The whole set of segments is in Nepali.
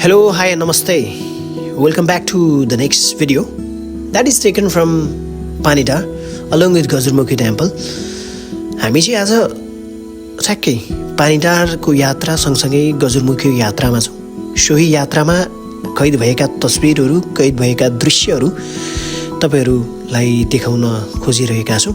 Hello, hi, namaste. Welcome back to the next video. That is taken from Panitar along with Gazurmukhi temple. हामी चाहिँ आज ठ्याक्कै पानीटारको यात्रा सँगसँगै गजुरमुखी यात्रामा छौँ। सोही यात्रामा कैद भएका तस्बिरहरू, कैद भएका दृश्यहरू तपाईहरूलाई देखाउन खोजिरहेका छौँ।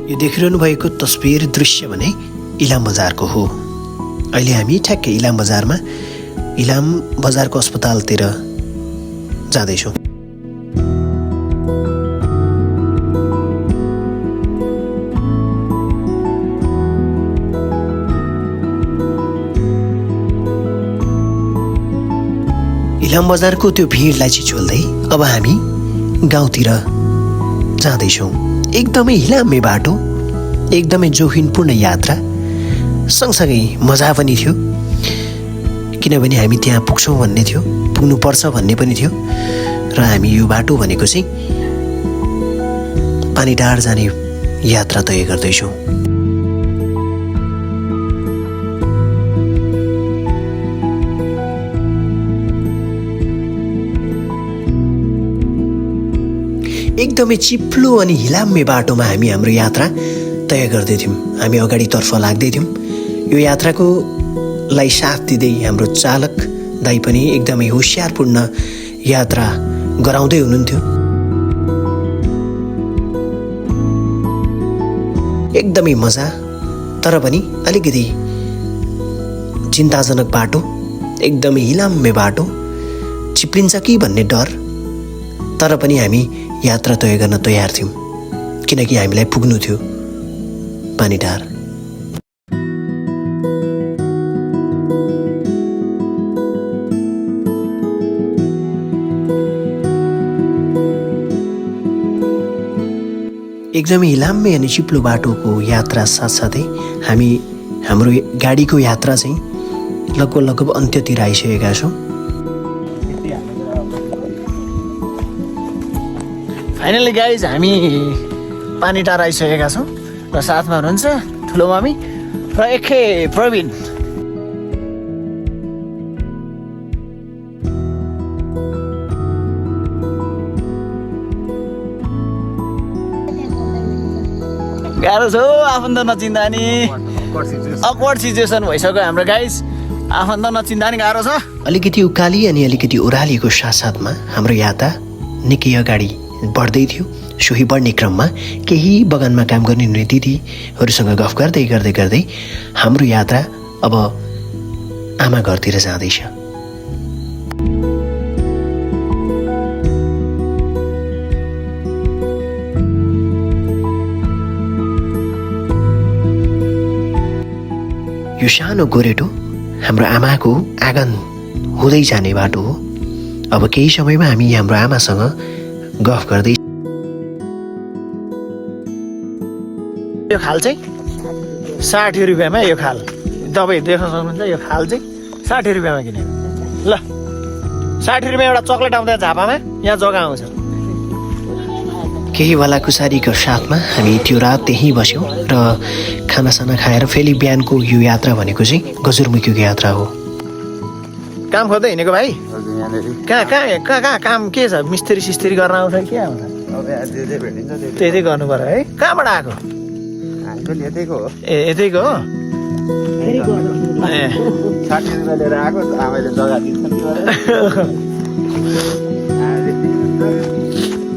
यो देखिरहनु भएको तस्बिर दृश्य भने इलाम बजारको हो। अहिले हामी ठ्याक्कै इलाम बजारमा इलाम बजारको अस्पतालतिर जाँदैछौँ। इलाम बजारको त्यो भिडलाई छिचोल्दै अब हामी गाउँतिर जाँदैछौँ। एकदमै हिलाम्मे बाटो, एकदमै जोखिमपूर्ण यात्रा, सँगसँगै मजा पनि थियो। किनभने हामी त्यहाँ पुग्छौँ भन्ने थियो, पुग्नुपर्छ भन्ने पनि थियो र हामी यो बाटो भनेको चाहिँ पानीटार जाने यात्रा तय गर्दैछौँ। एकदमै चिप्लो अनि हिलाम्मे बाटोमा हामी हाम्रो यात्रा तय गर्दैथ्यौँ। हामी अगाडितर्फ लाग्दैथ्यौँ। यो यात्राको लाई साथ दिँदै हाम्रो चालक दाइ पनि एकदमै होसियारपूर्ण यात्रा गराउँदै हुनुहुन्थ्यो। एकदमै मजा, तर पनि अलिकति चिन्ताजनक बाटो, एकदमै हिलाम्मे बाटो, चिप्लिन्छ कि भन्ने डर। तर पनि हामी यात्रा तय गर्न तयार थियौँ, किनकि हामीलाई पुग्नु थियो पानीटार। एकदमै हिलाम्मे अनि चिप्लो बाटोको यात्रा साथसाथै हामी हाम्रो गाडीको यात्रा चाहिँ लगभग अन्त्यतिर आइसकेका छौँ। फाइनली गाइज हामी पानीटार आइसकेका छौँ र साथमा हुनुहुन्छ ठुलो मामी र एखे प्रवीण। गाह्रो छ आफन्त नचिन्दा नि, अक्वर्ड सिचुएसन भइसक्यो हाम्रो गाइज। आफन्त नचिन्दा नि गाह्रो छ। अलिकति उकाली अनि अलिकति ओह्रालीको साथसाथमा हाम्रो यात्रा निकै अगाडि बढ्दै थियो। सोही बढ्ने क्रममा केही बगानमा काम गर्ने हुने दिदीहरूसँग गफ गर्दै गर्दै गर्दै हाम्रो यात्रा अब आमा घरतिर जाँदैछ। यो सानो गोरेटो हाम्रो आमाको आँगन हुँदै जाने बाटो हो। अब केही समयमा हामी हाम्रो आमासँग गफ गर्दै। यो खाल चाहिँ 60 रुपियाँमा, यो खाल तपाईँ देख्न सक्नुहुन्छ। यो खाल चाहिँ 60 रुपियाँमा किनेको। ल 60 रुपियाँ एउटा चक्लेट आउँदा झापामा यहाँ जग्गा आउँछ। केही भलाकुसारीको साथमा हामी त्यो रात त्यहीँ बस्यौँ र खानासाना खाएर फेरि बिहानको यो यात्रा भनेको चाहिँ गजुरमुखीको यात्रा हो। काम खोज्दै हिँडेको भाइ? कहाँ काम के छ? मिस्त्री सिस्त्री गर्न आउँछ के आउँछ? त्यही गर्नु पर्यो है। कहाँबाट आएको? ए यतैको हो।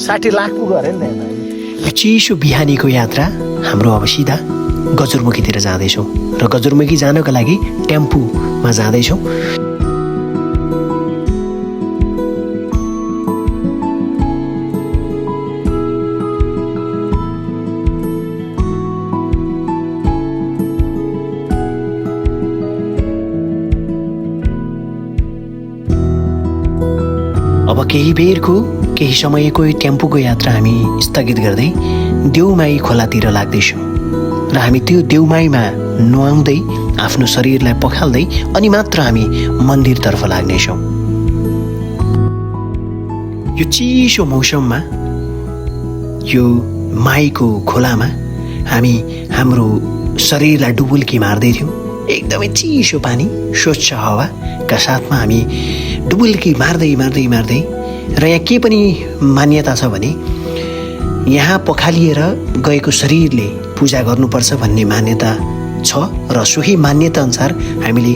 60 लाख पुग्यो अरे नि। चिसो बिहानीको यात्रा हाम्रो अब सिधा गजुरमुखीतिर जाँदैछौँ र गजुरमुखी जानको लागि टेम्पूमा जाँदैछौँ। अब केही समयको टेम्पूको यात्रा हामी स्थगित गर्दै देउमाई खोलातिर लाग्दैछौँ र हामी त्यो देउमाईमा नुहाउँदै आफ्नो शरीरलाई पखाल्दै अनि मात्र हामी मन्दिरतर्फ लाग्नेछौँ। यो चिसो मौसममा यो माईको खोलामा हामी हाम्रो शरीरलाई डुबुल्की मार्दै थियौँ एकदमै चिसो पानी, स्वच्छ हावाका साथमा हामी डुबुल्की मार्दै मार्दै मार्दै र यहाँ के पनि मान्यता छ भने यहाँ पखालिएर गएको शरीरले पूजा गर्नुपर्छ भन्ने मान्यता छ र सोही मान्यता अनुसार हामीले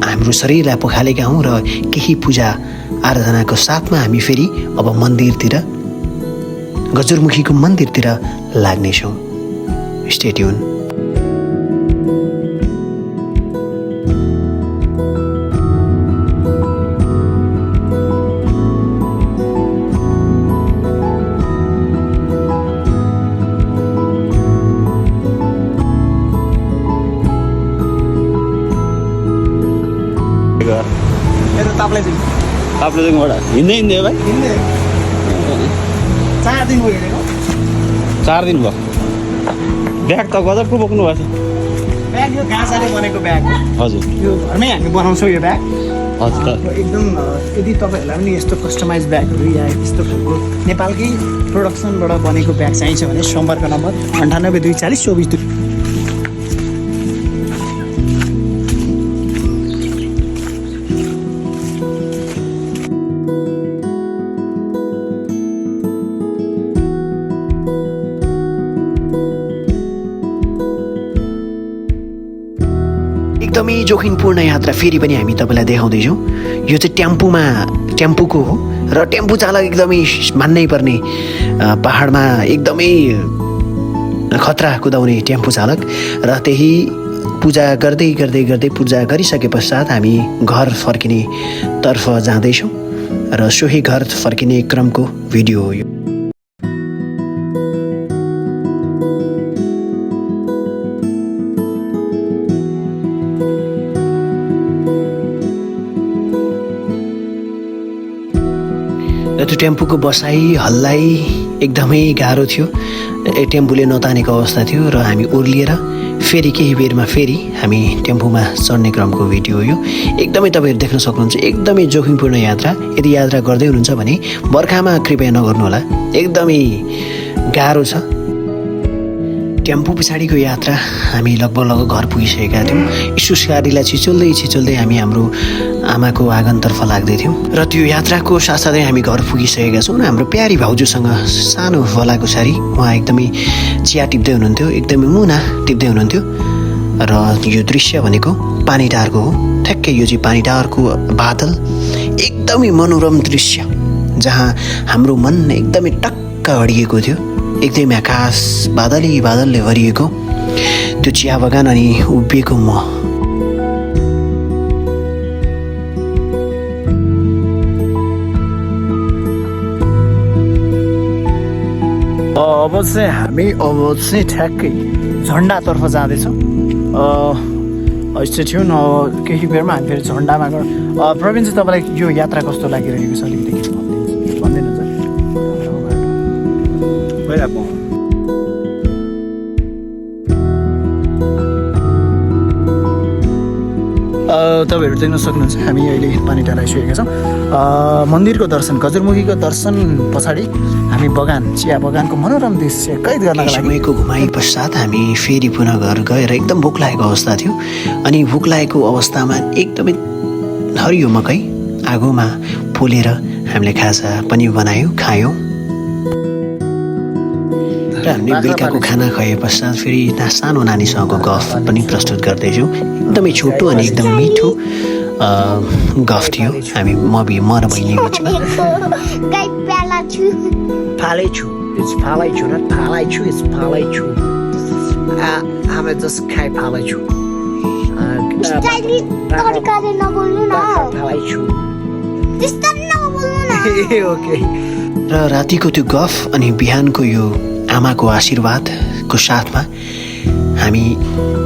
हाम्रो शरीरलाई पखालेका हौँ र केही पूजा आराधनाको साथमा हामी फेरि अब मन्दिरतिर गजुरमुखीको मन्दिरतिर लाग्नेछौँ। Stay tune. ताप्लेजुङबाट हिँड्दै हिँड्दै भाइ 4 दिन भयो हिँडेको। 4 दिन भयो। ब्याग त गजबको बोक्नु भएको छ। ब्याग यो घाँसले बनेको ब्याग हो। हजुर, यो घरमै हामी बनाउँछौँ यो ब्याग। हजुर, एकदम यदि तपाईँहरूलाई पनि यस्तो कस्टमाइज ब्यागहरू या यस्तो खालको नेपालकै प्रोडक्सनबाट बनेको ब्याग चाहिन्छ भने सम्पर्क नम्बर 9824 एकदमै जोखिमपूर्ण यात्रा फेरि पनि हामी तपाईँलाई देखाउँदैछौँ। यो चाहिँ टेम्पूको हो र टेम्पू चालक एकदमै मान्नै पर्ने पहाडमा एकदमै खतरा कुदाउने टेम्पू चालक र त्यही पूजा गर्दै गर्दै गर्दै पूजा गरिसके पश्चात हामी घर फर्किने तर्फ जाँदैछौँ र सोही घर फर्किने क्रमको भिडियो हो यो। र त्यो टेम्पूको बसाइ हल्लाइ एकदमै गाह्रो थियो। टेम्पूले नतानेको अवस्था थियो र हामी ओर्लिएर फेरि केही बेरमा फेरि हामी टेम्पूमा चढ्ने क्रमको भिडियो हो यो। एकदमै तपाईँहरू देख्न सक्नुहुन्छ एकदमै जोखिमपूर्ण यात्रा। यदि यात्रा गर्दै हुनुहुन्छ भने बर्खामा कृपया नगर्नुहोला, एकदमै गाह्रो छ। टेम्पू पछाडिको यात्रा हामी लगभग घर पुगिसकेका थियौँ। इस्युस गाडीलाई छिचोल्दै हामी हाम्रो आमाको आँगनतर्फ लाग्दैथ्यौँ र त्यो यात्राको साथसाथै हामी घर पुगिसकेका छौँ। हाम्रो प्यारी भाउजूसँग सानो भलाको सारी उहाँ एकदमै चिया टिप्दै हुनुहुन्थ्यो, एकदमै मुना टिप्दै हुनुहुन्थ्यो र यो दृश्य भनेको पानीटारको हो। ठ्याक्कै यो चाहिँ पानीटारको बादल, एकदमै मनोरम दृश्य जहाँ हाम्रो मन एकदमै टक्क अडिएको थियो। एकदमै आकाश बादलले भरिएको त्यो चिया बगान अनि उभिएको म। अब चाहिँ ठ्याक्कै झन्डातर्फ जाँदैछौँ। Stay tune. केही बेरमा हामी फेरि झन्डामा गएर प्रवीण चाहिँ तपाईँलाई यो यात्रा कस्तो लागिरहेको छ अलिकति भनिदिनुहुन्छ? तपाईँहरू देख्न सक्नुहुन्छ हामी अहिले पानीटार आइसकेका छौँ। मन्दिरको दर्शन, गजुरमुखीको दर्शन पछाडि हामी चिया बगानको मनोरम दृश्य कैद गर्नका लागि समयको घुमाइ पश्चात हामी फेरि पुनः घर गएर एकदम भोक लागेको अवस्था थियो। अनि भोक लागेको अवस्थामा एकदमै हरियो मकै आगोमा पोलेर हामीले खाजा पनि खायौँ र हामीले बेलुकाको खाना खाए पश्चात फेरि सानो नानीसँगको गफ पनि प्रस्तुत गर्दैछौँ। एकदमै छोटो अनि एकदम मिठो गफ थियो। हामी म र बहिनीको र रातिको त्यो गफ अनि बिहानको यो आमाको आशीर्वादको साथमा हामी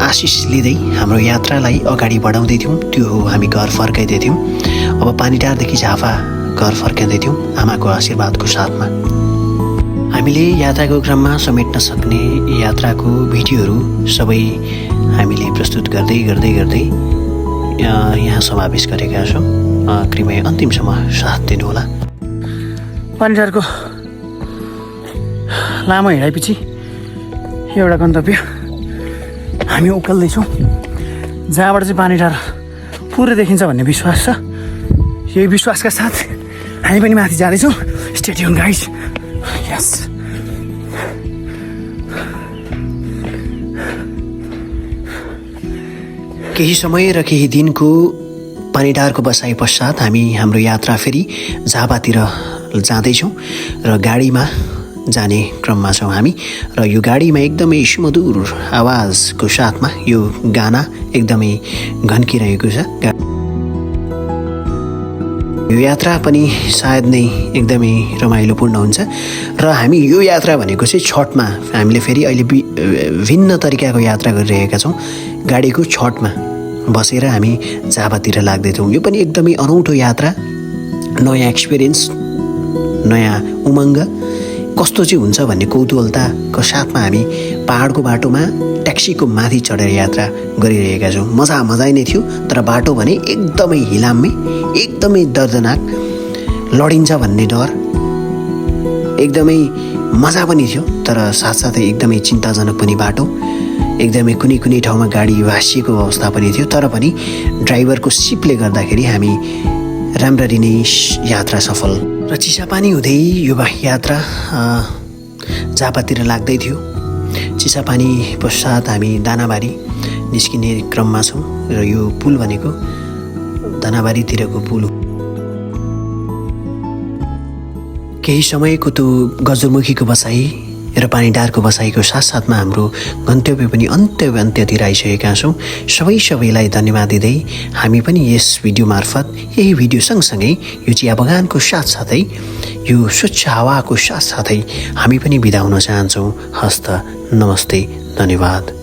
आशिष लिँदै हाम्रो यात्रालाई अगाडि बढाउँदै थियौँ। त्यो हो हामी घर फर्काइदै थियौँ। अब पानीटारदेखि झापा घर फर्काउँदै थियौँ आमाको आशीर्वादको साथमा। हामीले यात्राको क्रममा समेट्न सक्ने यात्राको भिडियोहरू सबै हामीले प्रस्तुत गर्दै यहाँ समावेश गरेका छौँ। कृपया अन्तिमसम्म साथ दिनुहोला। पानीटारको लामो हिँडाइपछि एउटा गन्तव्य हामी उकाल्दैछौँ। जहाँबाट चाहिँ पानीटार पुरै देखिन्छ भन्ने विश्वास छ। यही विश्वासका साथ हामी पनि माथि जाँदैछौँ। Stay tune guys. यस केही समय र केही दिनको पानीटारको बसाइ पश्चात हामी हाम्रो यात्रा फेरि झापातिर जाँदैछौँ र गाडीमा जाने क्रममा छौँ हामी। र यो गाडीमा एकदमै सुमधुर आवाजको साथमा यो गाना एकदमै घन्किरहेको छ। यो यात्रा पनि सायद नै एकदमै रमाइलोपूर्ण हुन्छ। र हामी यो यात्रा भनेको चाहिँ छठमा हामीले फेरि अहिले भिन्न तरिकाको यात्रा गरिरहेका छौँ। गाडीको छठमा बसेर हामी झापातिर लाग्दैछौँ। यो पनि एकदमै अनौठो यात्रा, नयाँ एक्सपिरियन्स, नयाँ उमङ्ग कस्तो चाहिँ हुन्छ भन्ने कौतूहलताको साथमा हामी पहाडको बाटोमा ट्याक्सीको माथि चढेर यात्रा गरिरहेका छौँ। मजा नै थियो, तर बाटो भने एकदमै हिलाम्मे, एकदमै दर्दनाक, लडिन्छ भन्ने डर, एकदमै मजा पनि थियो तर साथसाथै एकदमै चिन्ताजनक पनि बाटो। एकदमै कुनै ठाउँमा गाडी भाँसिएको अवस्था पनि थियो, तर पनि ड्राइभरको सिपले गर्दाखेरि हामी राम्ररी नै यात्रा सफल र चिसापानी हुँदै यो यात्रा झापातिर लाग्दै थियो। चिसापानी पश्चात हामी दानाबारी निस्किने क्रममा छौँ र यो पुल भनेको दानाबारीतिरको पुल हो। केही समयको त्यो गजरमुखीको बसाई र पानीटारको बसाइको साथसाथमा हाम्रो गन्तव्य पनि अन्त्यतिर आइसकेका छौँ। सबैलाई धन्यवाद दिँदै हामी पनि यस भिडियो मार्फत, यही भिडियो सँगसँगै यो चिया बगानको साथसाथै यो स्वच्छ हावाको साथसाथै हामी पनि बिदा हुन चाहन्छौँ। हस्त, नमस्ते, धन्यवाद।